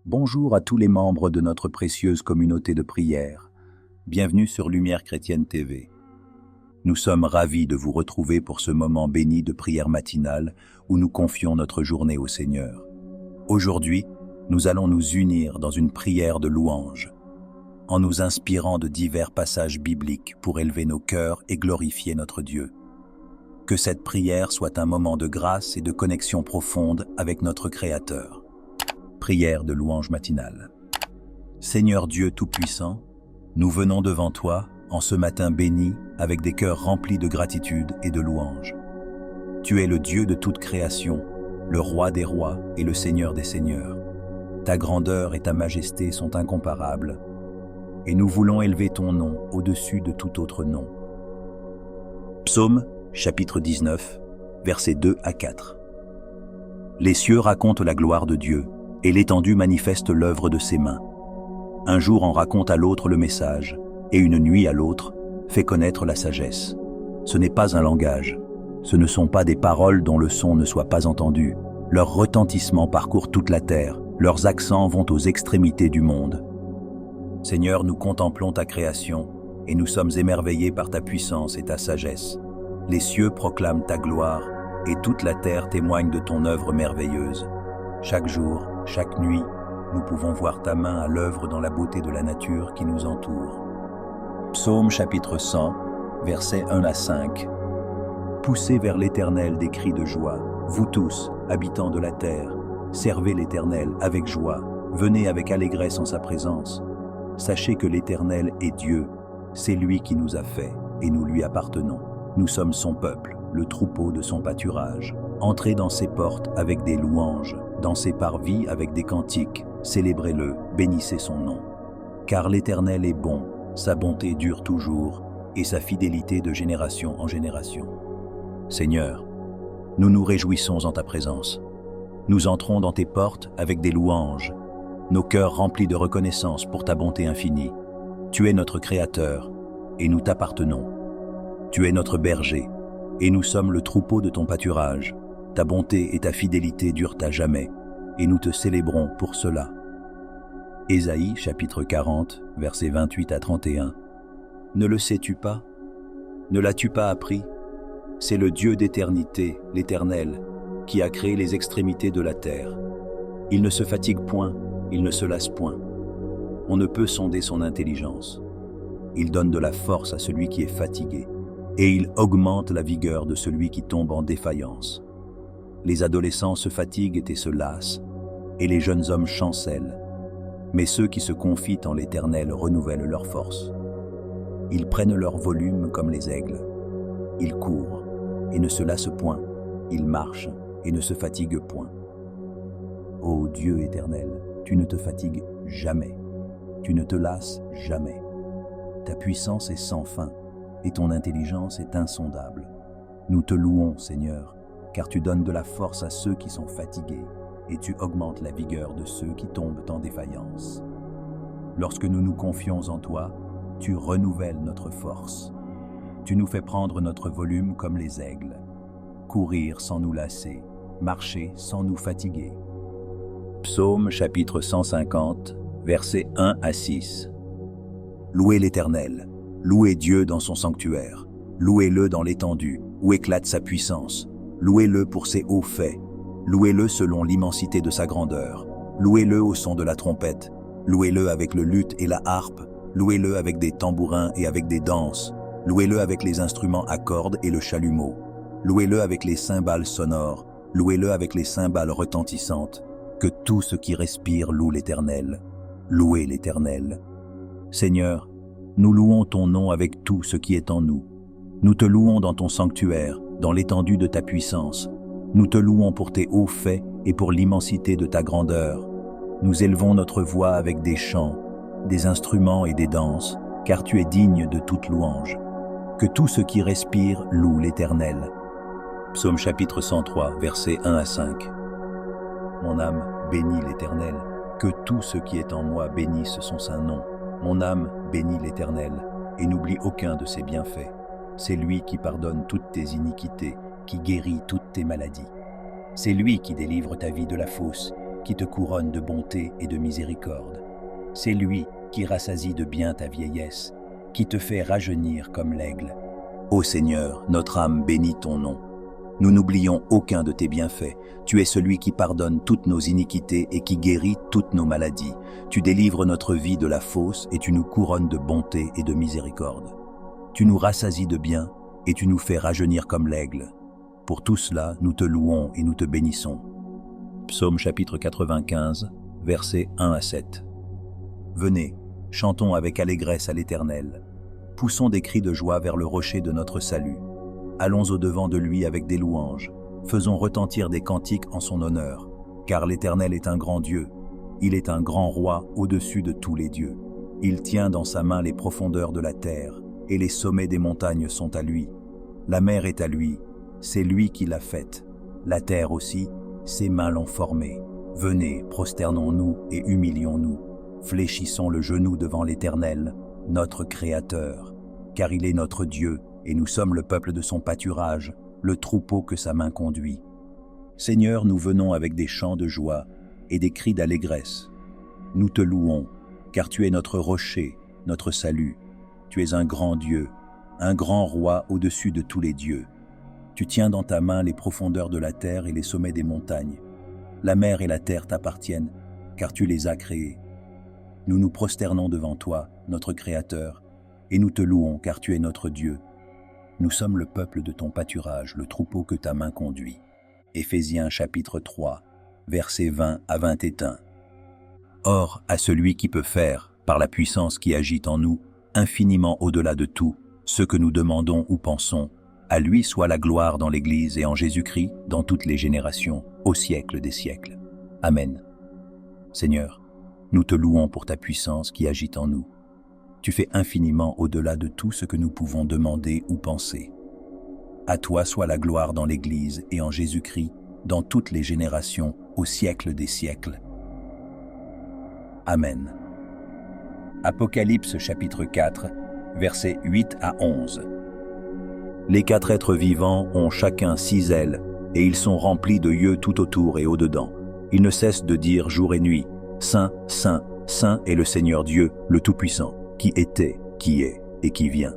Bonjour à tous les membres de notre précieuse communauté de prière. Bienvenue sur Lumière Chrétienne TV. Nous sommes ravis de vous retrouver pour ce moment béni de prière matinale où nous confions notre journée au Seigneur. Aujourd'hui, nous allons nous unir dans une prière de louange, en nous inspirant de divers passages bibliques pour élever nos cœurs et glorifier notre Dieu. Que cette prière soit un moment de grâce et de connexion profonde avec notre Créateur. Prière de louange matinale. Seigneur Dieu Tout-Puissant, nous venons devant toi en ce matin béni avec des cœurs remplis de gratitude et de louange. Tu es le Dieu de toute création, le Roi des rois et le Seigneur des seigneurs. Ta grandeur et ta majesté sont incomparables, et nous voulons élever ton nom au-dessus de tout autre nom. Psaume, chapitre 19, versets 2 à 4. Les cieux racontent la gloire de Dieu, et l'étendue manifeste l'œuvre de ses mains. Un jour en raconte à l'autre le message, et une nuit à l'autre fait connaître la sagesse. Ce n'est pas un langage, ce ne sont pas des paroles dont le son ne soit pas entendu. Leur retentissement parcourt toute la terre, leurs accents vont aux extrémités du monde. Seigneur, nous contemplons ta création, et nous sommes émerveillés par ta puissance et ta sagesse. Les cieux proclament ta gloire, et toute la terre témoigne de ton œuvre merveilleuse. Chaque jour, chaque nuit, nous pouvons voir ta main à l'œuvre dans la beauté de la nature qui nous entoure. Psaume chapitre 100, versets 1 à 5. Poussez vers l'Éternel des cris de joie, vous tous, habitants de la terre. Servez l'Éternel avec joie, venez avec allégresse en sa présence. Sachez que l'Éternel est Dieu, c'est lui qui nous a fait, et nous lui appartenons. Nous sommes son peuple, le troupeau de son pâturage. Entrez dans ses portes avec des louanges, dans ses parvis avec des cantiques, célébrez-le, bénissez son nom. Car l'Éternel est bon, sa bonté dure toujours, et sa fidélité de génération en génération. Seigneur, nous nous réjouissons en ta présence. Nous entrons dans tes portes avec des louanges, nos cœurs remplis de reconnaissance pour ta bonté infinie. Tu es notre Créateur, et nous t'appartenons. Tu es notre berger, et nous sommes le troupeau de ton pâturage. Ta bonté et ta fidélité durent à jamais, et nous te célébrons pour cela. Ésaïe, chapitre 40, versets 28 à 31. Ne le sais-tu pas? Ne l'as-tu pas appris? C'est le Dieu d'éternité, l'Éternel, qui a créé les extrémités de la terre. Il ne se fatigue point, il ne se lasse point. On ne peut sonder son intelligence. Il donne de la force à celui qui est fatigué, et il augmente la vigueur de celui qui tombe en défaillance. Les adolescents se fatiguent et se lassent, et les jeunes hommes chancellent. Mais ceux qui se confient en l'Éternel renouvellent leur force. Ils prennent leur volume comme les aigles. Ils courent et ne se lassent point. Ils marchent et ne se fatiguent point. Ô Dieu éternel, tu ne te fatigues jamais. Tu ne te lasses jamais. Ta puissance est sans fin et ton intelligence est insondable. Nous te louons, Seigneur, car tu donnes de la force à ceux qui sont fatigués, et tu augmentes la vigueur de ceux qui tombent en défaillance. Lorsque nous nous confions en toi, tu renouvelles notre force. Tu nous fais prendre notre volume comme les aigles, courir sans nous lasser, marcher sans nous fatiguer. Psaume chapitre 150, versets 1 à 6. Louez l'Éternel, louez Dieu dans son sanctuaire, louez-le dans l'étendue, où éclate sa puissance. Louez-le pour ses hauts faits, louez-le selon l'immensité de sa grandeur, louez-le au son de la trompette, louez-le avec le luth et la harpe, louez-le avec des tambourins et avec des danses, louez-le avec les instruments à cordes et le chalumeau, louez-le avec les cymbales sonores, louez-le avec les cymbales retentissantes, que tout ce qui respire loue l'Éternel. Louez l'Éternel. Seigneur, nous louons ton nom avec tout ce qui est en nous. Nous te louons dans ton sanctuaire, dans l'étendue de ta puissance. Nous te louons pour tes hauts faits et pour l'immensité de ta grandeur. Nous élevons notre voix avec des chants, des instruments et des danses, car tu es digne de toute louange. Que tout ce qui respire loue l'Éternel. Psaume chapitre 103, versets 1 à 5. Mon âme bénit l'Éternel, que tout ce qui est en moi bénisse son saint nom. Mon âme bénit l'Éternel, et n'oublie aucun de ses bienfaits. C'est lui qui pardonne toutes tes iniquités, qui guérit toutes tes maladies. C'est lui qui délivre ta vie de la fosse, qui te couronne de bonté et de miséricorde. C'est lui qui rassasie de bien ta vieillesse, qui te fait rajeunir comme l'aigle. Ô Seigneur, notre âme bénit ton nom. Nous n'oublions aucun de tes bienfaits. Tu es celui qui pardonne toutes nos iniquités et qui guérit toutes nos maladies. Tu délivres notre vie de la fausse et tu nous couronnes de bonté et de miséricorde. Tu nous rassasies de bien et tu nous fais rajeunir comme l'aigle. Pour tout cela, nous te louons et nous te bénissons. Psaume chapitre 95, versets 1 à 7. Venez, chantons avec allégresse à l'Éternel. Poussons des cris de joie vers le rocher de notre salut. Allons au-devant de lui avec des louanges. Faisons retentir des cantiques en son honneur. Car l'Éternel est un grand Dieu. Il est un grand roi au-dessus de tous les dieux. Il tient dans sa main les profondeurs de la terre, et les sommets des montagnes sont à lui. La mer est à lui, c'est lui qui l'a faite. La terre aussi, ses mains l'ont formée. Venez, prosternons-nous et humilions-nous. Fléchissons le genou devant l'Éternel, notre Créateur. Car il est notre Dieu, et nous sommes le peuple de son pâturage, le troupeau que sa main conduit. Seigneur, nous venons avec des chants de joie et des cris d'allégresse. Nous te louons, car tu es notre rocher, notre salut. Tu es un grand Dieu, un grand roi au-dessus de tous les dieux. Tu tiens dans ta main les profondeurs de la terre et les sommets des montagnes. La mer et la terre t'appartiennent, car tu les as créés. Nous nous prosternons devant toi, notre Créateur, et nous te louons, car tu es notre Dieu. Nous sommes le peuple de ton pâturage, le troupeau que ta main conduit. Éphésiens chapitre 3, versets 20 à 21. Or, à celui qui peut faire, par la puissance qui agit en nous, infiniment au-delà de tout, ce que nous demandons ou pensons, à lui soit la gloire dans l'Église et en Jésus-Christ, dans toutes les générations, au siècle des siècles. Amen. Seigneur, nous te louons pour ta puissance qui agit en nous. Tu fais infiniment au-delà de tout ce que nous pouvons demander ou penser. À toi soit la gloire dans l'Église et en Jésus-Christ, dans toutes les générations, au siècle des siècles. Amen. Apocalypse chapitre 4, versets 8 à 11. Les 4 êtres vivants ont chacun 6 ailes, et ils sont remplis de yeux tout autour et au-dedans. Ils ne cessent de dire jour et nuit, Saint, Saint, Saint est le Seigneur Dieu, le Tout-Puissant, qui était, qui est et qui vient.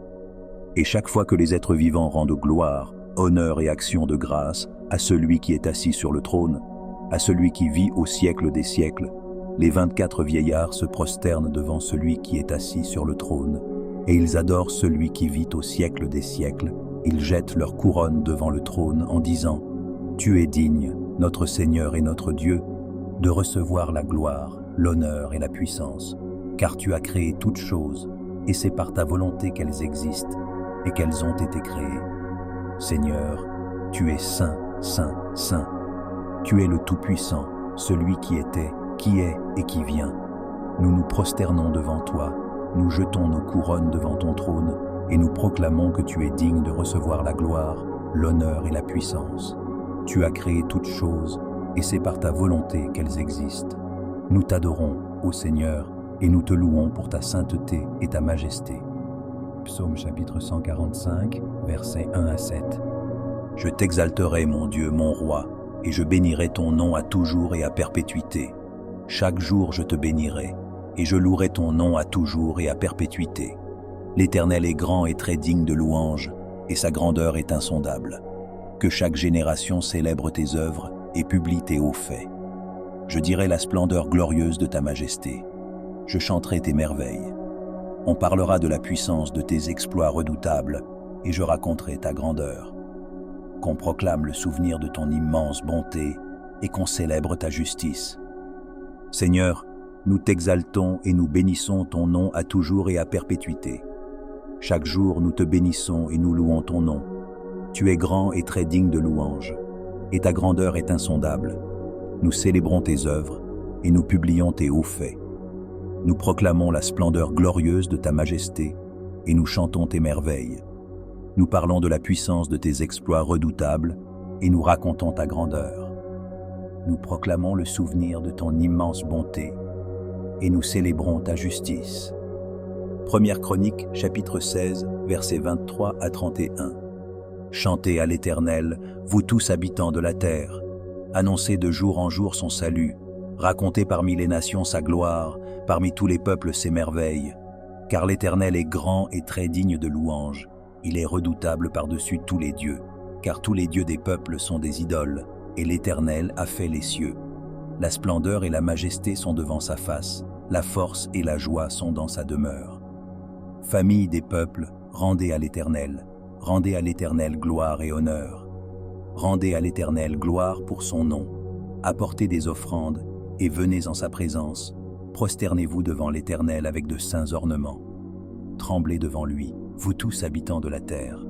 Et chaque fois que les êtres vivants rendent gloire, honneur et action de grâce à celui qui est assis sur le trône, à celui qui vit au siècle des siècles, les 24 vieillards se prosternent devant celui qui est assis sur le trône, et ils adorent celui qui vit au siècle des siècles. Ils jettent leur couronne devant le trône en disant « Tu es digne, notre Seigneur et notre Dieu, de recevoir la gloire, l'honneur et la puissance, car tu as créé toutes choses, et c'est par ta volonté qu'elles existent et qu'elles ont été créées. Seigneur, tu es saint, saint, saint. Tu es le Tout-Puissant, celui qui était, qui est et qui vient. Nous nous prosternons devant toi, nous jetons nos couronnes devant ton trône, et nous proclamons que tu es digne de recevoir la gloire, l'honneur et la puissance. Tu as créé toutes choses, et c'est par ta volonté qu'elles existent. Nous t'adorons, ô Seigneur, et nous te louons pour ta sainteté et ta majesté. Psaume chapitre 145, versets 1 à 7. Je t'exalterai, mon Dieu, mon roi, et je bénirai ton nom à toujours et à perpétuité. Chaque jour je te bénirai, et je louerai ton nom à toujours et à perpétuité. L'Éternel est grand et très digne de louange, et sa grandeur est insondable. Que chaque génération célèbre tes œuvres et publie tes hauts faits. Je dirai la splendeur glorieuse de ta majesté. Je chanterai tes merveilles. On parlera de la puissance de tes exploits redoutables, et je raconterai ta grandeur. Qu'on proclame le souvenir de ton immense bonté, et qu'on célèbre ta justice. Seigneur, nous t'exaltons et nous bénissons ton nom à toujours et à perpétuité. Chaque jour, nous te bénissons et nous louons ton nom. Tu es grand et très digne de louange, et ta grandeur est insondable. Nous célébrons tes œuvres, et nous publions tes hauts faits. Nous proclamons la splendeur glorieuse de ta majesté, et nous chantons tes merveilles. Nous parlons de la puissance de tes exploits redoutables, et nous racontons ta grandeur. Nous proclamons le souvenir de ton immense bonté, et nous célébrons ta justice. Première Chronique, chapitre 16, versets 23 à 31. Chantez à l'Éternel, vous tous habitants de la terre. Annoncez de jour en jour son salut. Racontez parmi les nations sa gloire, parmi tous les peuples ses merveilles. Car l'Éternel est grand et très digne de louange. Il est redoutable par-dessus tous les dieux. Car tous les dieux des peuples sont des idoles, et l'Éternel a fait les cieux. La splendeur et la majesté sont devant sa face, la force et la joie sont dans sa demeure. Famille des peuples, rendez à l'Éternel gloire et honneur. Rendez à l'Éternel gloire pour son nom. Apportez des offrandes et venez en sa présence. Prosternez-vous devant l'Éternel avec de saints ornements. Tremblez devant lui, vous tous habitants de la terre.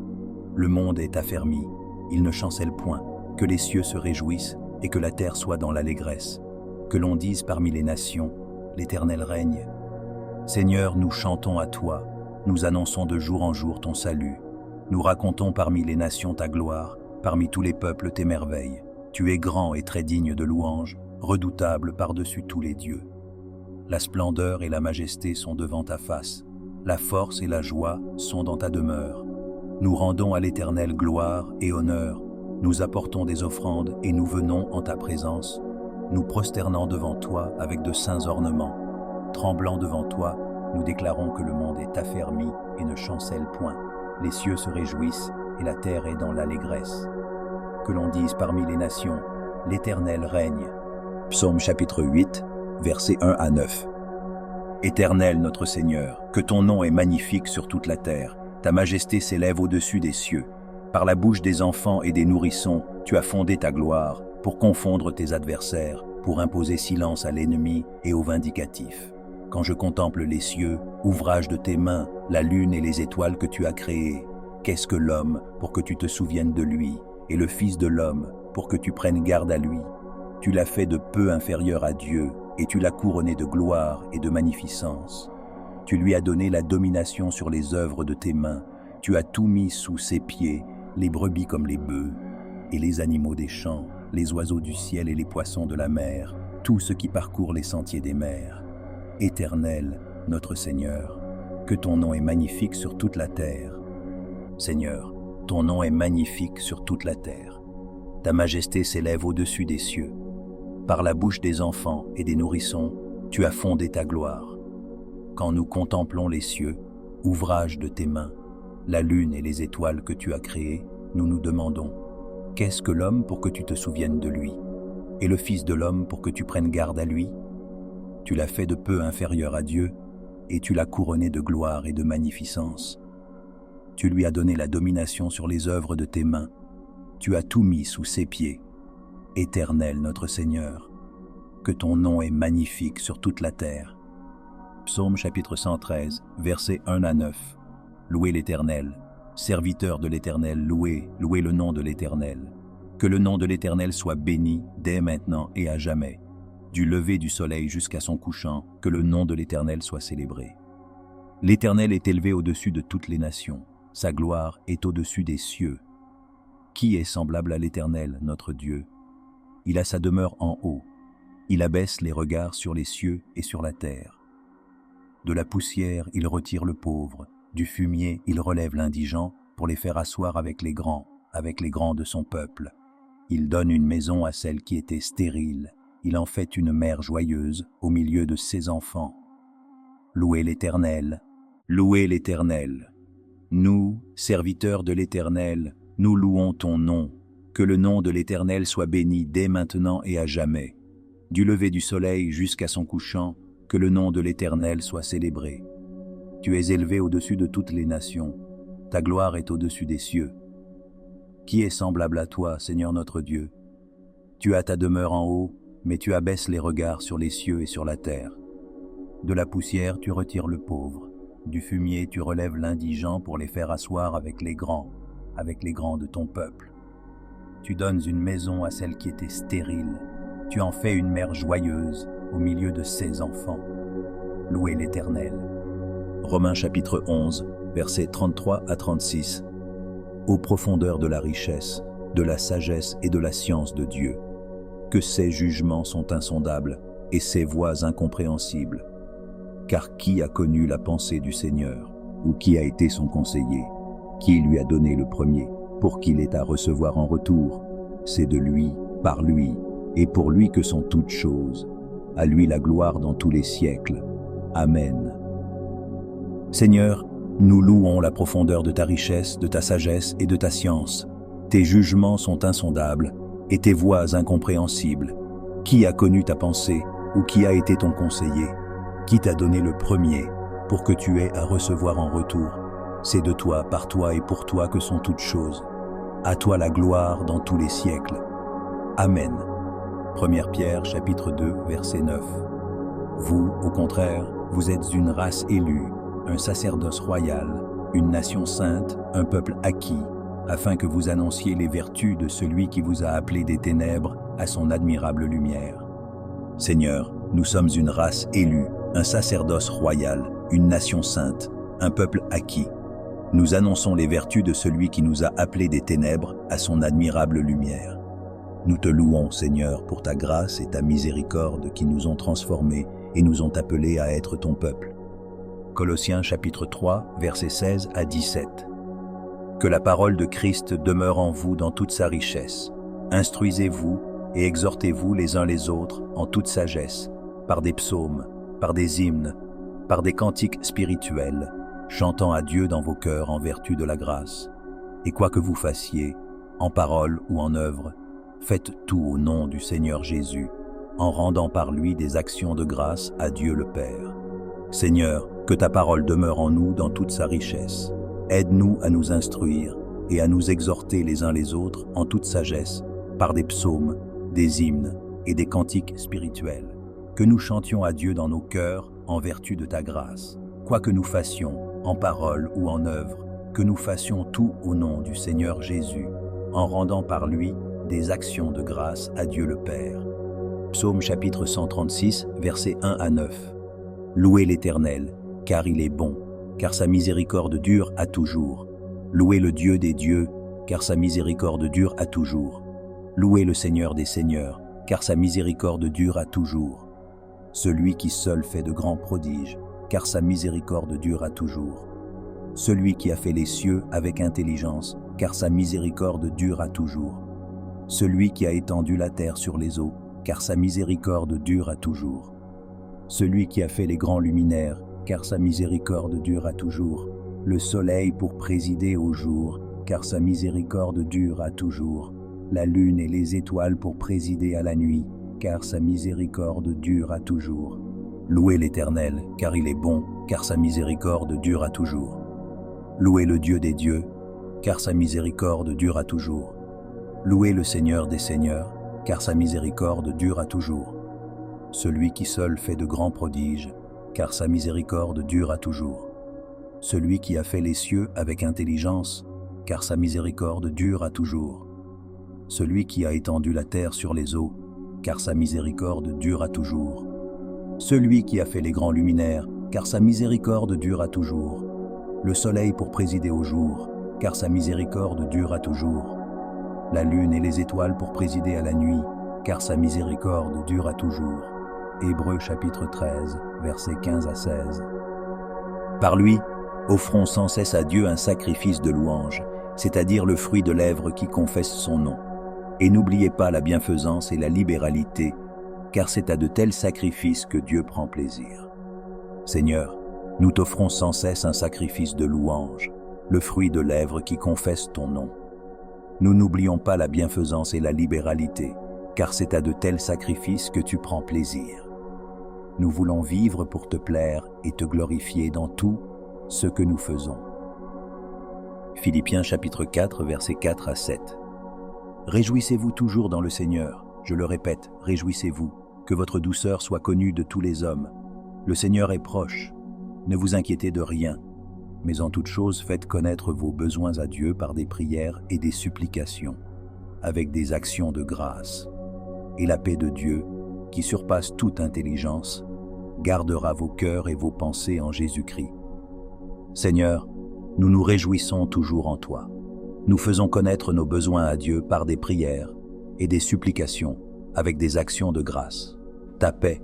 Le monde est affermi, il ne chancelle point. Que les cieux se réjouissent et que la terre soit dans l'allégresse. Que l'on dise parmi les nations, l'Éternel règne. Seigneur, nous chantons à toi, nous annonçons de jour en jour ton salut. Nous racontons parmi les nations ta gloire, parmi tous les peuples tes merveilles. Tu es grand et très digne de louange, redoutable par-dessus tous les dieux. La splendeur et la majesté sont devant ta face, la force et la joie sont dans ta demeure. Nous rendons à l'Éternel gloire et honneur, nous apportons des offrandes et nous venons en ta présence, nous prosternant devant toi avec de saints ornements. Tremblant devant toi, nous déclarons que le monde est affermi et ne chancelle point. Les cieux se réjouissent et la terre est dans l'allégresse. Que l'on dise parmi les nations, l'Éternel règne. Psaume chapitre 8, versets 1 à 9. Éternel notre Seigneur, que ton nom est magnifique sur toute la terre. Ta majesté s'élève au-dessus des cieux. Par la bouche des enfants et des nourrissons, tu as fondé ta gloire pour confondre tes adversaires, pour imposer silence à l'ennemi et au vindicatif. Quand je contemple les cieux, ouvrage de tes mains, la lune et les étoiles que tu as créées, qu'est-ce que l'homme pour que tu te souviennes de lui, et le Fils de l'homme pour que tu prennes garde à lui? Tu l'as fait de peu inférieur à Dieu, et tu l'as couronné de gloire et de magnificence. Tu lui as donné la domination sur les œuvres de tes mains, tu as tout mis sous ses pieds, les brebis comme les bœufs, et les animaux des champs, les oiseaux du ciel et les poissons de la mer, tout ce qui parcourt les sentiers des mers. Éternel, notre Seigneur, que ton nom est magnifique sur toute la terre. Seigneur, ton nom est magnifique sur toute la terre. Ta majesté s'élève au-dessus des cieux. Par la bouche des enfants et des nourrissons, tu as fondé ta gloire. Quand nous contemplons les cieux, ouvrage de tes mains, la lune et les étoiles que tu as créées, nous nous demandons, qu'est-ce que l'homme pour que tu te souviennes de lui, et le Fils de l'homme pour que tu prennes garde à lui? Tu l'as fait de peu inférieur à Dieu, et tu l'as couronné de gloire et de magnificence. Tu lui as donné la domination sur les œuvres de tes mains, tu as tout mis sous ses pieds. Éternel notre Seigneur, que ton nom est magnifique sur toute la terre. Psaume chapitre 113, versets 1 à 9. Louez l'Éternel, serviteurs de l'Éternel, louez le nom de l'Éternel. Que le nom de l'Éternel soit béni dès maintenant et à jamais. Du lever du soleil jusqu'à son couchant, que le nom de l'Éternel soit célébré. L'Éternel est élevé au-dessus de toutes les nations, sa gloire est au-dessus des cieux. Qui est semblable à l'Éternel, notre Dieu? Il a sa demeure en haut, il abaisse les regards sur les cieux et sur la terre. De la poussière, il retire le pauvre, du fumier, il relève l'indigent pour les faire asseoir avec les grands de son peuple. Il donne une maison à celle qui était stérile, il en fait une mère joyeuse au milieu de ses enfants. Louez l'Éternel, louez l'Éternel. Nous, serviteurs de l'Éternel, nous louons ton nom. Que le nom de l'Éternel soit béni dès maintenant et à jamais. Du lever du soleil jusqu'à son couchant, que le nom de l'Éternel soit célébré. Tu es élevé au-dessus de toutes les nations, ta gloire est au-dessus des cieux. Qui est semblable à toi, Seigneur notre Dieu? Tu as ta demeure en haut, mais tu abaisses les regards sur les cieux et sur la terre. De la poussière, tu retires le pauvre. Du fumier, tu relèves l'indigent pour les faire asseoir avec les grands de ton peuple. Tu donnes une maison à celle qui était stérile. Tu en fais une mère joyeuse au milieu de ses enfants. Louez l'Éternel. Romains chapitre 11, versets 33 à 36. Aux profondeurs de la richesse, de la sagesse et de la science de Dieu, que ses jugements sont insondables et ses voies incompréhensibles. Car qui a connu la pensée du Seigneur, ou qui a été son conseiller? Qui lui a donné le premier, pour qu'il ait à recevoir en retour? C'est de lui, par lui, et pour lui que sont toutes choses. À lui la gloire dans tous les siècles. Amen. Seigneur, nous louons la profondeur de ta richesse, de ta sagesse et de ta science. Tes jugements sont insondables et tes voies incompréhensibles. Qui a connu ta pensée ou qui a été ton conseiller? Qui t'a donné le premier pour que tu aies à recevoir en retour? C'est de toi, par toi et pour toi que sont toutes choses. À toi la gloire dans tous les siècles. Amen. 1 Pierre chapitre 2 verset 9. Vous, au contraire, vous êtes une race élue, un sacerdoce royal, une nation sainte, un peuple acquis, afin que vous annonciez les vertus de celui qui vous a appelés des ténèbres à son admirable lumière. Seigneur, nous sommes une race élue, un sacerdoce royal, une nation sainte, un peuple acquis. Nous annonçons les vertus de celui qui nous a appelés des ténèbres à son admirable lumière. Nous te louons, Seigneur, pour ta grâce et ta miséricorde qui nous ont transformés et nous ont appelés à être ton peuple. Colossiens chapitre 3, versets 16 à 17. Que la parole de Christ demeure en vous dans toute sa richesse. Instruisez-vous et exhortez-vous les uns les autres en toute sagesse, par des psaumes, par des hymnes, par des cantiques spirituels, chantant à Dieu dans vos cœurs en vertu de la grâce. Et quoi que vous fassiez, en parole ou en œuvre, faites tout au nom du Seigneur Jésus, en rendant par lui des actions de grâce à Dieu le Père. Seigneur, que ta parole demeure en nous dans toute sa richesse. Aide-nous à nous instruire et à nous exhorter les uns les autres en toute sagesse, par des psaumes, des hymnes et des cantiques spirituels. Que nous chantions à Dieu dans nos cœurs en vertu de ta grâce. Quoi que nous fassions, en parole ou en œuvre, que nous fassions tout au nom du Seigneur Jésus, en rendant par lui des actions de grâce à Dieu le Père. Psaume chapitre 136, versets 1 à 9. Louez l'Éternel, car il est bon, car sa miséricorde dure à toujours. Louez le Dieu des dieux, car sa miséricorde dure à toujours. Louez le Seigneur des seigneurs, car sa miséricorde dure à toujours. Celui qui seul fait de grands prodiges, car sa miséricorde dure à toujours. Celui qui a fait les cieux avec intelligence, car sa miséricorde dure à toujours. Celui qui a étendu la terre sur les eaux, car sa miséricorde dure à toujours. Celui qui a fait les grands luminaires, car sa miséricorde dure à toujours. Le soleil pour présider au jour, car sa miséricorde dure à toujours. La lune et les étoiles pour présider à la nuit, car sa miséricorde dure à toujours. Louez l'Éternel, car il est bon, car sa miséricorde dure à toujours. Louez le Dieu des dieux, car sa miséricorde dure à toujours. Louez le Seigneur des seigneurs, car sa miséricorde dure à toujours. Celui qui seul fait de grands prodiges, car sa miséricorde dure à toujours. Celui qui a fait les cieux avec intelligence, car sa miséricorde dure à toujours. Celui qui a étendu la terre sur les eaux, car sa miséricorde dure à toujours. Celui qui a fait les grands luminaires, car sa miséricorde dure à toujours. Le soleil pour présider au jour, car sa miséricorde dure à toujours. La lune et les étoiles pour présider à la nuit, car sa miséricorde dure à toujours. Hébreux chapitre 13, versets 15 à 16. Par lui, offrons sans cesse à Dieu un sacrifice de louange, c'est-à-dire le fruit de lèvres qui confesse son nom. Et n'oubliez pas la bienfaisance et la libéralité, car c'est à de tels sacrifices que Dieu prend plaisir. Seigneur, nous t'offrons sans cesse un sacrifice de louange, le fruit de lèvres qui confesse ton nom. Nous n'oublions pas la bienfaisance et la libéralité, car c'est à de tels sacrifices que tu prends plaisir. Nous voulons vivre pour te plaire et te glorifier dans tout ce que nous faisons. Philippiens chapitre 4, versets 4 à 7. Réjouissez-vous toujours dans le Seigneur. Je le répète, réjouissez-vous, que votre douceur soit connue de tous les hommes. Le Seigneur est proche. Ne vous inquiétez de rien, mais en toute chose faites connaître vos besoins à Dieu par des prières et des supplications, avec des actions de grâce. Et la paix de Dieu, qui surpasse toute intelligence, gardera vos cœurs et vos pensées en Jésus-Christ. Seigneur, nous nous réjouissons toujours en toi. Nous faisons connaître nos besoins à Dieu par des prières et des supplications, avec des actions de grâce. Ta paix,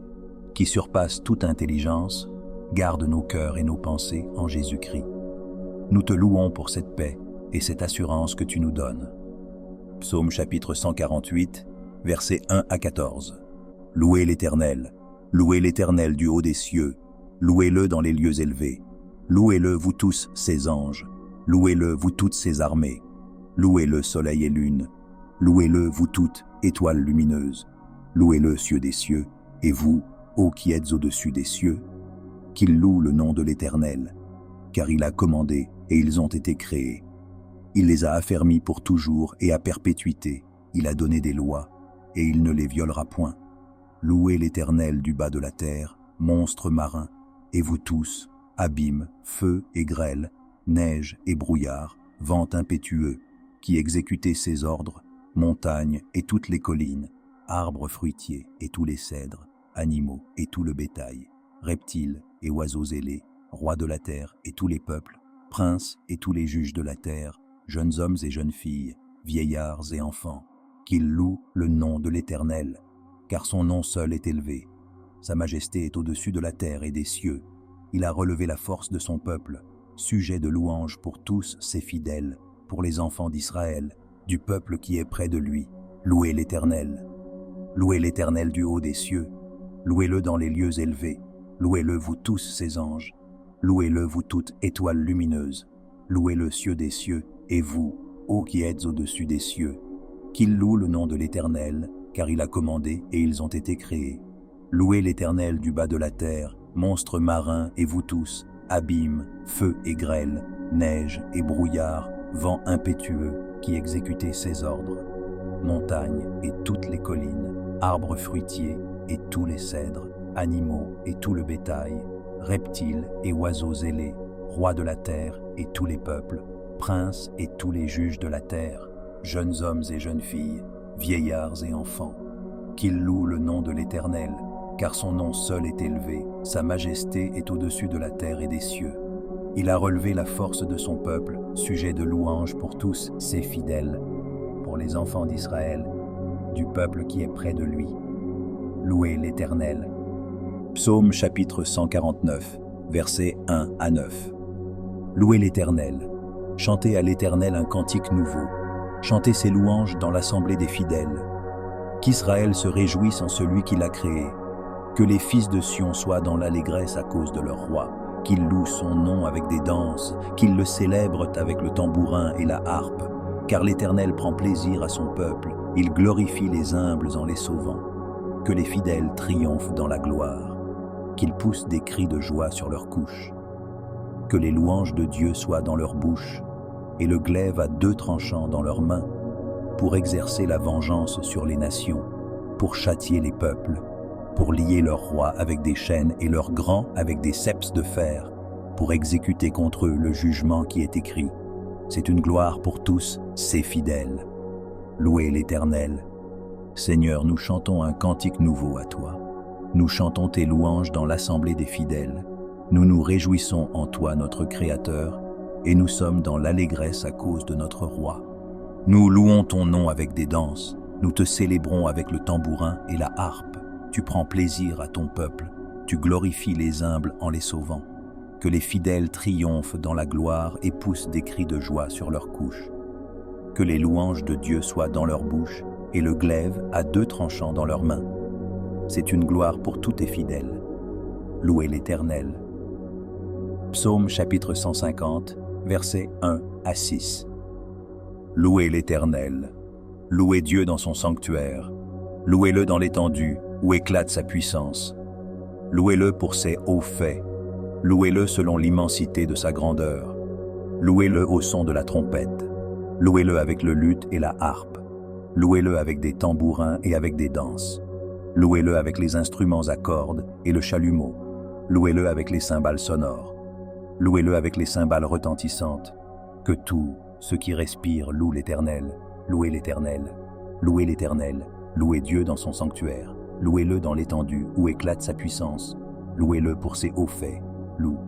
qui surpasse toute intelligence, garde nos cœurs et nos pensées en Jésus-Christ. Nous te louons pour cette paix et cette assurance que tu nous donnes. Psaume chapitre 148, versets 1 à 14. Louez l'Éternel, Louez l'Éternel du haut des cieux, louez-le dans les lieux élevés. Louez-le, vous tous, ses anges. Louez-le, vous toutes ses armées. Louez-le, soleil et lune. Louez-le, vous toutes, étoiles lumineuses. Louez-le, cieux des cieux, et vous, ô qui êtes au-dessus des cieux, qu'il loue le nom de l'Éternel, car il a commandé et ils ont été créés. Il les a affermis pour toujours et à perpétuité. Il a donné des lois, et il ne les violera point. Louez l'Éternel du bas de la terre, monstres marins, et vous tous, abîmes, feu et grêle, neige et brouillard, vent impétueux, qui exécutez ses ordres, montagnes et toutes les collines, arbres fruitiers et tous les cèdres, animaux et tout le bétail, reptiles et oiseaux ailés, rois de la terre et tous les peuples, princes et tous les juges de la terre, jeunes hommes et jeunes filles, vieillards et enfants, qu'ils louent le nom de l'Éternel, car son nom seul est élevé. Sa majesté est au-dessus de la terre et des cieux. Il a relevé la force de son peuple, sujet de louange pour tous ses fidèles, pour les enfants d'Israël, du peuple qui est près de lui. Louez l'Éternel. Louez l'Éternel du haut des cieux. Louez-le dans les lieux élevés. Louez-le, vous tous ses anges. Louez-le, vous toutes étoiles lumineuses. Louez-le, cieux des cieux, et vous, ô qui êtes au-dessus des cieux. Qu'il loue le nom de l'Éternel, car il a commandé et ils ont été créés. Louez l'Éternel du bas de la terre, monstres marins et vous tous, abîmes, feu et grêle, neige et brouillard, vent impétueux, qui exécutez ses ordres. Montagnes et toutes les collines, arbres fruitiers et tous les cèdres, animaux et tout le bétail, reptiles et oiseaux ailés, rois de la terre et tous les peuples, princes et tous les juges de la terre, jeunes hommes et jeunes filles, vieillards et enfants, qu'ils louent le nom de l'Éternel, car son nom seul est élevé, sa majesté est au-dessus de la terre et des cieux. Il a relevé la force de son peuple, sujet de louange pour tous ses fidèles, pour les enfants d'Israël, du peuple qui est près de lui. Louez l'Éternel. Psaume chapitre 149, versets 1 à 9. Louez l'Éternel. Chantez à l'Éternel un cantique nouveau. Chantez ses louanges dans l'assemblée des fidèles. Qu'Israël se réjouisse en celui qui l'a créé. Que les fils de Sion soient dans l'allégresse à cause de leur roi. Qu'ils louent son nom avec des danses. Qu'ils le célèbrent avec le tambourin et la harpe. Car l'Éternel prend plaisir à son peuple. Il glorifie les humbles en les sauvant. Que les fidèles triomphent dans la gloire. Qu'ils poussent des cris de joie sur leurs couches. Que les louanges de Dieu soient dans leur bouche. Et le glaive à 2 tranchants dans leurs mains, pour exercer la vengeance sur les nations, pour châtier les peuples, pour lier leurs rois avec des chaînes et leurs grands avec des ceps de fer, pour exécuter contre eux le jugement qui est écrit. C'est une gloire pour tous, ses fidèles. Louez l'Éternel. Seigneur, nous chantons un cantique nouveau à toi. Nous chantons tes louanges dans l'assemblée des fidèles. Nous nous réjouissons en toi, notre Créateur, et nous sommes dans l'allégresse à cause de notre roi. Nous louons ton nom avec des danses, nous te célébrons avec le tambourin et la harpe. Tu prends plaisir à ton peuple, tu glorifies les humbles en les sauvant. Que les fidèles triomphent dans la gloire et poussent des cris de joie sur leurs couches. Que les louanges de Dieu soient dans leur bouche et le glaive à 2 tranchants dans leurs mains. C'est une gloire pour tous tes fidèles. Louez l'Éternel. Psaume chapitre 150, versets 1 à 6. Louez l'Éternel. Louez Dieu dans son sanctuaire. Louez-le dans l'étendue où éclate sa puissance. Louez-le pour ses hauts faits. Louez-le selon l'immensité de sa grandeur. Louez-le au son de la trompette. Louez-le avec le luth et la harpe. Louez-le avec des tambourins et avec des danses. Louez-le avec les instruments à cordes et le chalumeau. Louez-le avec les cymbales sonores. Louez-le avec les cymbales retentissantes. Que tout ce qui respire loue l'Éternel. Louez l'Éternel. Louez l'Éternel. Louez Dieu dans son sanctuaire. Louez-le dans l'étendue où éclate sa puissance. Louez-le pour ses hauts faits. Loue.